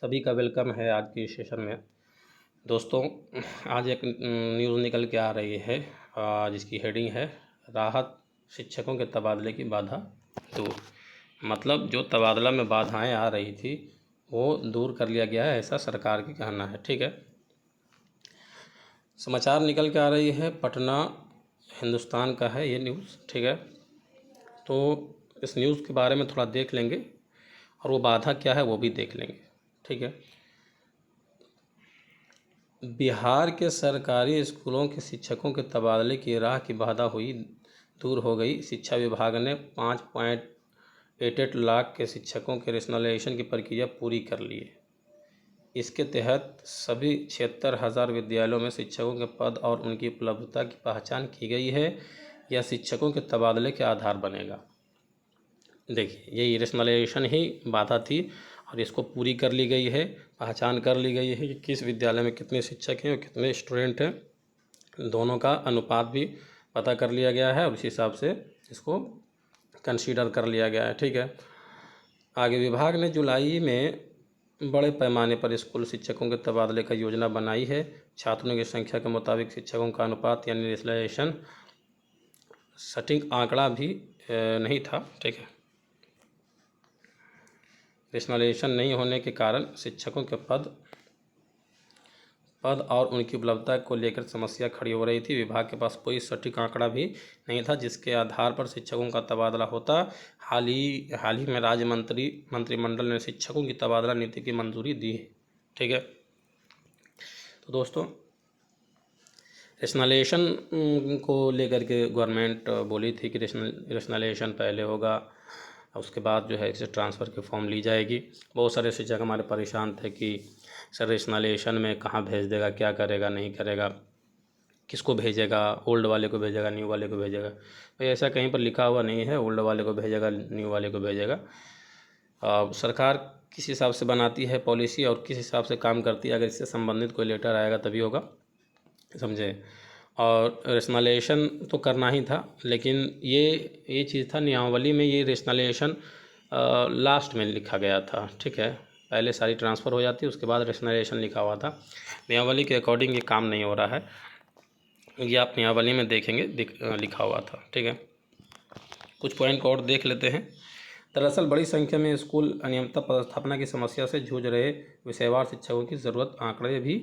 सभी का वेलकम है आज की सेशन में। दोस्तों, आज एक न्यूज़ निकल के आ रही है जिसकी हेडिंग है राहत शिक्षकों के तबादले की बाधा दूर। मतलब जो तबादला में बाधाएं आ रही थी वो दूर कर लिया गया है, ऐसा सरकार की कहना है। ठीक है, समाचार निकल के आ रही है, पटना हिंदुस्तान का है ये न्यूज़। ठीक है, तो इस न्यूज़ के बारे में थोड़ा देख लेंगे और वो बाधा क्या है वो भी देख लेंगे। ठीक है, बिहार के सरकारी स्कूलों के शिक्षकों के तबादले की राह की बाधा हुई दूर हो गई। शिक्षा विभाग ने 5.88 लाख के शिक्षकों के रेशनलाइजेशन की प्रक्रिया पूरी कर ली है। इसके तहत सभी 76,000 विद्यालयों में शिक्षकों के पद और उनकी उपलब्धता की पहचान की गई है। यह शिक्षकों के तबादले के आधार बनेगा। देखिए, ये रेशनलाइजेशन ही बाधा थी और इसको पूरी कर ली गई है, पहचान कर ली गई है कि किस विद्यालय में कितने शिक्षक हैं और कितने स्टूडेंट हैं। दोनों का अनुपात भी पता कर लिया गया है और इस हिसाब से इसको कंसीडर कर लिया गया है। ठीक है, आगे विभाग ने जुलाई में बड़े पैमाने पर स्कूल शिक्षकों के तबादले का योजना बनाई है। छात्रों की संख्या के मुताबिक शिक्षकों का अनुपात यानी रेशनलाइजेशन सटीक आंकड़ा भी नहीं था। ठीक है, रेशनलाइजेशन नहीं होने के कारण शिक्षकों के पद और उनकी उपलब्धता को लेकर समस्या खड़ी हो रही थी। विभाग के पास कोई सटीक आंकड़ा भी नहीं था जिसके आधार पर शिक्षकों का तबादला होता। हाल ही में राज्य मंत्रिमंडल ने शिक्षकों की तबादला नीति की मंजूरी दी है। ठीक है, तो दोस्तों, रेशनलाइजेशन को लेकर के गवर्नमेंट बोली थी कि रेशनलाइजेशन पहले होगा, उसके बाद जो है इसे ट्रांसफ़र की फॉर्म ली जाएगी। बहुत सारे शिक्षक हमारे परेशान थे कि सर रेशनलाइजेशन में कहाँ भेज देगा, क्या करेगा, नहीं करेगा, किसको भेजेगा, ओल्ड वाले को भेजेगा, न्यू वाले को भेजेगा। भाई ऐसा कहीं पर लिखा हुआ नहीं है ओल्ड वाले को भेजेगा, न्यू वाले को भेजेगा। सरकार किस हिसाब से बनाती है पॉलिसी और किस हिसाब से काम करती है, अगर इससे संबंधित कोई लेटर आएगा तभी होगा, समझे। और रेशनलाइजेशन तो करना ही था, लेकिन ये चीज़ था नियमावली में, ये रेशनलाइजेशन लास्ट में लिखा गया था। ठीक है, पहले सारी ट्रांसफ़र हो जाती, उसके बाद रेशनलाइजेशन लिखा हुआ था। नियमावली के अकॉर्डिंग ये काम नहीं हो रहा है, ये आप नियमावली में देखेंगे लिखा हुआ था। ठीक है, कुछ पॉइंट और देख लेते हैं। दरअसल बड़ी संख्या में स्कूल अनियमितता पदस्थापना की समस्या से जूझ रहे विषयवार शिक्षकों की ज़रूरत आंकड़े भी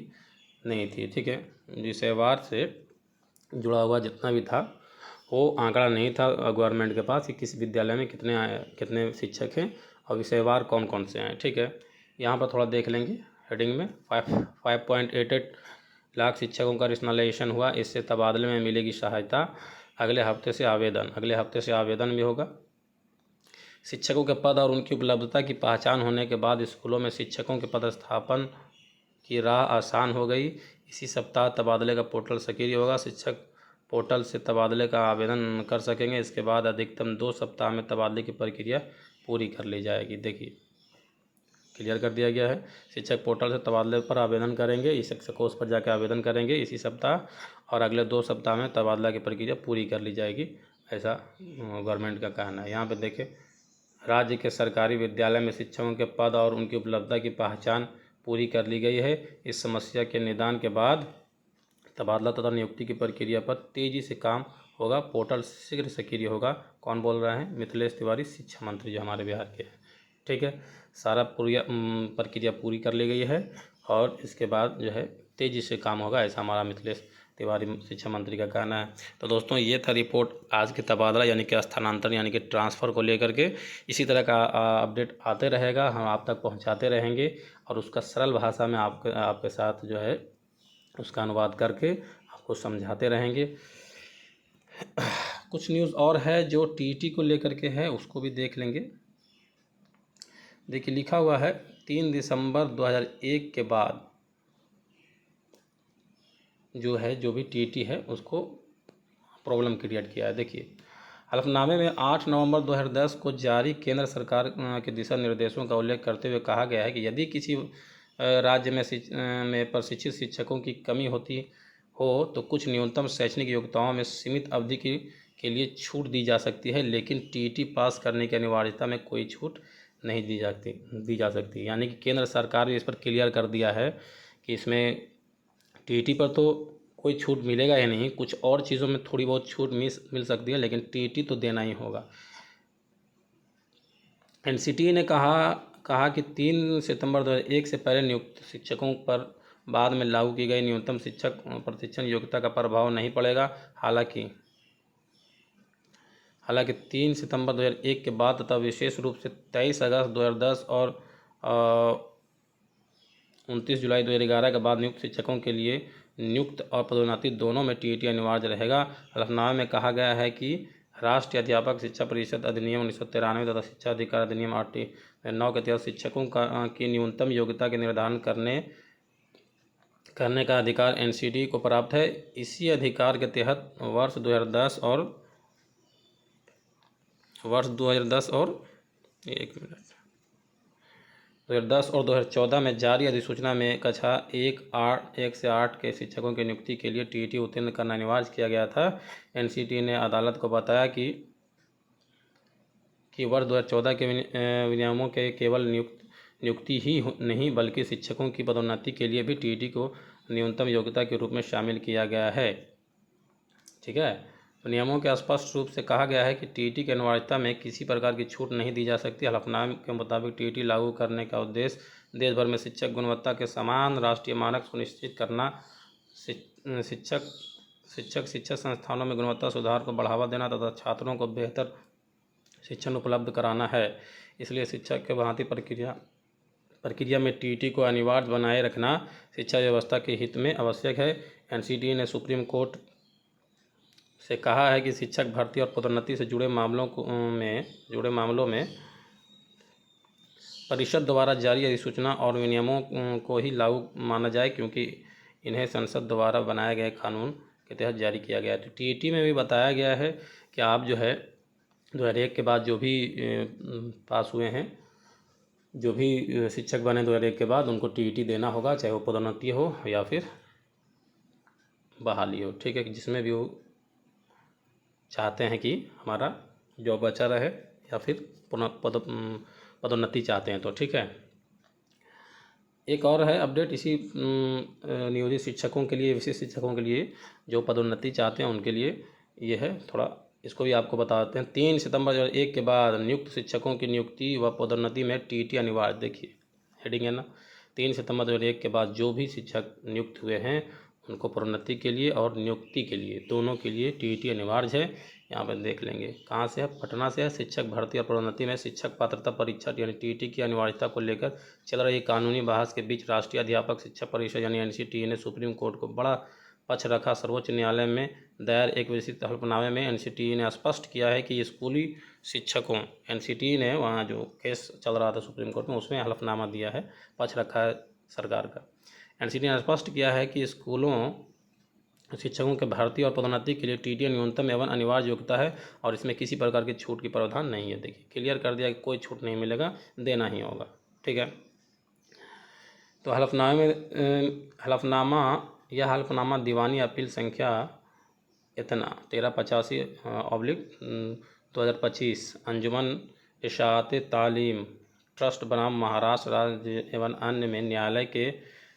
नहीं थी। ठीक है, विषयवार से जुड़ा हुआ जितना भी था वो आंकड़ा नहीं था गवर्नमेंट के पास कि किस विद्यालय में कितने शिक्षक हैं और विषयवार कौन कौन से हैं। ठीक है, यहाँ पर थोड़ा देख लेंगे हेडिंग में 5.88 लाख शिक्षकों का रेशनलाइजेशन हुआ। इससे तबादले में मिलेगी सहायता। अगले हफ्ते से आवेदन भी होगा। शिक्षकों के पद और उनकी उपलब्धता की पहचान होने के बाद स्कूलों में शिक्षकों के पदस्थापन की राह आसान हो गई। इसी सप्ताह तबादले का पोर्टल सक्रिय होगा। शिक्षक पोर्टल से तबादले का आवेदन कर सकेंगे। इसके बाद अधिकतम 2 सप्ताह में तबादले की प्रक्रिया पूरी कर ली जाएगी। देखिए, क्लियर कर दिया गया है। शिक्षक पोर्टल से तबादले पर आवेदन करेंगे, इस कोर्स पर जाकर आवेदन करेंगे इसी सप्ताह और अगले 2 सप्ताह में तबादला की प्रक्रिया पूरी कर ली जाएगी, ऐसा गवर्नमेंट का कहना है। यहाँ पर देखें, राज्य के सरकारी विद्यालय में शिक्षकों के पद और उनकी उपलब्धता की पहचान पूरी कर ली गई है। इस समस्या के निदान के बाद तबादला तथा नियुक्ति की प्रक्रिया पर तेजी से काम होगा। पोर्टल शीघ्र सक्रिय होगा। कौन बोल रहे हैं? मिथिलेश तिवारी, शिक्षा मंत्री जो हमारे बिहार के हैं। ठीक है, सारा प्रक्रिया पूरी कर ली गई है और इसके बाद जो है तेज़ी से काम होगा, ऐसा हमारा मिथिलेश तिवारी शिक्षा मंत्री का कहना है। तो दोस्तों, ये था रिपोर्ट आज के तबादला यानी कि स्थानांतरण यानी कि ट्रांसफ़र को लेकर के। इसी तरह का अपडेट आते रहेगा, हम आप तक पहुंचाते रहेंगे और उसका सरल भाषा में आपके साथ जो है उसका अनुवाद करके आपको समझाते रहेंगे। कुछ न्यूज़ और है जो टीईटी को लेकर के है, उसको भी देख लेंगे। देखिए, लिखा हुआ है 3 दिसंबर 2001 के बाद जो भी टीईटी है उसको प्रॉब्लम क्रिएट किया है। देखिए, हलफनामे में 8 नवंबर 2010 को जारी केंद्र सरकार के दिशा निर्देशों का उल्लेख करते हुए कहा गया है कि यदि किसी राज्य में प्रशिक्षित शिक्षकों की कमी होती हो तो कुछ न्यूनतम शैक्षणिक योग्यताओं में सीमित अवधि के लिए छूट दी जा सकती है, लेकिन टीईटी पास करने की अनिवार्यता में कोई छूट नहीं दी जा सकती। यानी कि केंद्र सरकार ने इस पर क्लियर कर दिया है कि इसमें टीईटी पर तो कोई छूट मिलेगा ही नहीं, कुछ और चीज़ों में थोड़ी बहुत छूट मिल सकती है, लेकिन टीईटी तो देना ही होगा। एनसीटीई ने कहा कि 3 सितंबर 2001 से पहले नियुक्त शिक्षकों पर बाद में लागू की गई न्यूनतम शिक्षक प्रशिक्षण योग्यता का प्रभाव नहीं पड़ेगा। हालांकि 3 सितंबर 2001 के बाद तथा विशेष रूप से 23 अगस्त 2010 और 29 जुलाई 2011 के बाद नियुक्त शिक्षकों के लिए नियुक्त और पदोन्नति दोनों में टीईटी अनिवार्य रहेगा। हलफनामे में कहा गया है कि राष्ट्रीय अध्यापक शिक्षा परिषद अधिनियम 1993 तथा शिक्षा अधिकार अधिनियम 8/9 के तहत शिक्षकों की न्यूनतम योग्यता के निर्धारण करने का अधिकार एनसीटीई को प्राप्त है। इसी अधिकार के तहत वर्ष 2010 और 2014 में जारी अधिसूचना में कक्षा 1 से 8 के शिक्षकों की नियुक्ति के लिए टीईटी उत्तीर्ण करना अनिवार्य किया गया था। एनसीटीई ने अदालत को बताया कि वर्ष 2014 के विनियमों के केवल नियुक्ति ही नहीं बल्कि शिक्षकों की पदोन्नति के लिए भी टीईटी को न्यूनतम योग्यता के रूप में शामिल किया गया है। ठीक है, तो नियमों के स्पष्ट रूप से कहा गया है कि टीईटी की अनिवार्यता में किसी प्रकार की छूट नहीं दी जा सकती। हलफनामे के मुताबिक टीईटी लागू करने का उद्देश्य देश भर में शिक्षक गुणवत्ता के समान राष्ट्रीय मानक सुनिश्चित करना, शिक्षा संस्थानों में गुणवत्ता सुधार को बढ़ावा देना तथा छात्रों को बेहतर शिक्षण उपलब्ध कराना है। इसलिए शिक्षक के भर्ती प्रक्रिया में टीईटी को अनिवार्य बनाए रखना शिक्षा व्यवस्था के हित में आवश्यक है। एनसीटीई ने सुप्रीम कोर्ट से कहा है कि शिक्षक भर्ती और पदोन्नति से जुड़े मामलों में परिषद द्वारा जारी अधिसूचना और विनियमों को ही लागू माना जाए, क्योंकि इन्हें संसद द्वारा बनाए गए कानून के तहत जारी किया गया है। तो टीईटी में भी बताया गया है कि आप जो है 2001 के बाद जो भी पास हुए हैं, जो भी शिक्षक बने 2001 के बाद, उनको टीईटी देना होगा, चाहे वो पदोन्नति हो या फिर बहाली हो। ठीक है, जिसमें भी वो चाहते हैं कि हमारा जॉब बचा रहे या फिर पदोन्नति चाहते हैं तो। ठीक है, एक और है अपडेट इसी नियोजित शिक्षकों के लिए, विशेष शिक्षकों के लिए जो पदोन्नति चाहते हैं उनके लिए ये है, थोड़ा इसको भी आपको बताते हैं। 3 सितंबर 2001 के बाद नियुक्त शिक्षकों की नियुक्ति व पदोन्नति में टीईटी अनिवार्य। देखिए हेडिंग है ना, 3 सितंबर 2001 के बाद जो भी शिक्षक नियुक्त हुए हैं उनको पदोन्नति के लिए और नियुक्ति के लिए दोनों के लिए टीईटी अनिवार्य है। यहाँ पर देख लेंगे कहाँ से है, पटना से है। शिक्षक भर्ती और पदोन्नति में शिक्षक पात्रता परीक्षा यानी टीईटी की अनिवार्यता को लेकर चल रही कानूनी बहस के बीच राष्ट्रीय अध्यापक शिक्षा परिषद यानी एनसीटीई ने सुप्रीम कोर्ट को बड़ा पक्ष रखा। सर्वोच्च न्यायालय में दायर एक विस्तृत हलफनामे में एनसीटीई ने स्पष्ट किया है कि स्कूली शिक्षकों, एनसीटीई ने वहाँ जो केस चल रहा था सुप्रीम कोर्ट में उसमें हलफनामा दिया है, पक्ष रखा है सरकार का। एनसीटीई ने स्पष्ट किया है कि स्कूलों शिक्षकों के भर्ती और पदोन्नति के लिए टीईटी न्यूनतम एवं अनिवार्य योग्यता है और इसमें किसी प्रकार की छूट की प्रावधान नहीं है। देखिए क्लियर कर दिया कि कोई छूट नहीं मिलेगा, देना ही होगा। ठीक है, तो हलफनामा दीवानी अपील संख्या इतना 1385/2025 अंजुमन इशाअत तालीम ट्रस्ट बनाम महाराष्ट्र राज्य एवं अन्य में न्यायालय के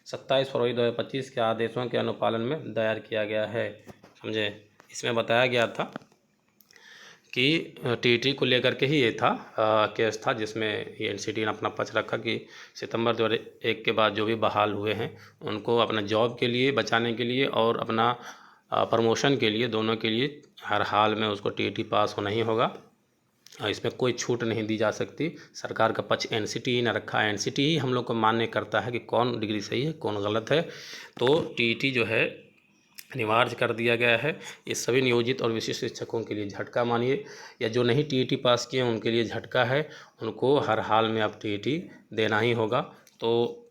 27 फरवरी 2025 के आदेशों के अनुपालन में दायर किया गया है। समझे, इसमें बताया गया था कि टीईटी को लेकर के ही ये था केस था, जिसमें ये एनसीटीई ने अपना पक्ष रखा कि सितंबर 2001 के बाद जो भी बहाल हुए हैं उनको अपना जॉब के लिए बचाने के लिए और अपना प्रमोशन के लिए, दोनों के लिए हर हाल में उसको टीईटी पास होना ही होगा और इसमें कोई छूट नहीं दी जा सकती। सरकार का पक्ष एनसीटीई ने रखा है। एनसीटीई हम लोग को मान्य करता है कि कौन डिग्री सही है कौन गलत है। तो टीईटी जो है अनिवार्य कर दिया गया है। ये सभी नियोजित और विशिष्ट शिक्षकों के लिए झटका मानिए, या जो नहीं टीईटी पास किए उनके लिए झटका है, उनको हर हाल में अब टीईटी देना ही होगा। तो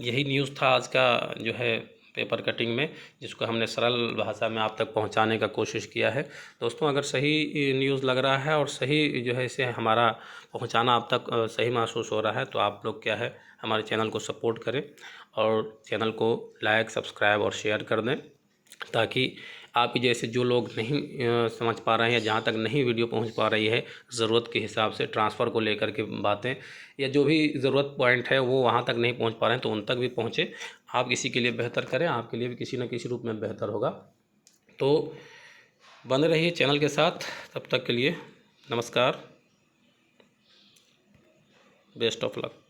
यही न्यूज़ था आज का जो है पेपर कटिंग में, जिसको हमने सरल भाषा में आप तक पहुंचाने का कोशिश किया है। दोस्तों अगर सही न्यूज़ लग रहा है और सही जो है इसे हमारा पहुंचाना आप तक सही महसूस हो रहा है तो आप लोग क्या है हमारे चैनल को सपोर्ट करें और चैनल को लाइक, सब्सक्राइब और शेयर कर दें, ताकि आप ही जैसे जो लोग नहीं समझ पा रहे हैं, या जहाँ तक नहीं वीडियो पहुँच पा रही है, ज़रूरत के हिसाब से ट्रांसफ़र को लेकर के बातें, या जो भी ज़रूरत पॉइंट है वो वहाँ तक नहीं पहुँच पा रहे हैं, तो उन तक भी पहुँचे। आप इसी के लिए बेहतर करें, आपके लिए भी किसी न किसी रूप में बेहतर होगा। तो बने रहिए चैनल के साथ, तब तक के लिए नमस्कार, बेस्ट ऑफ लक।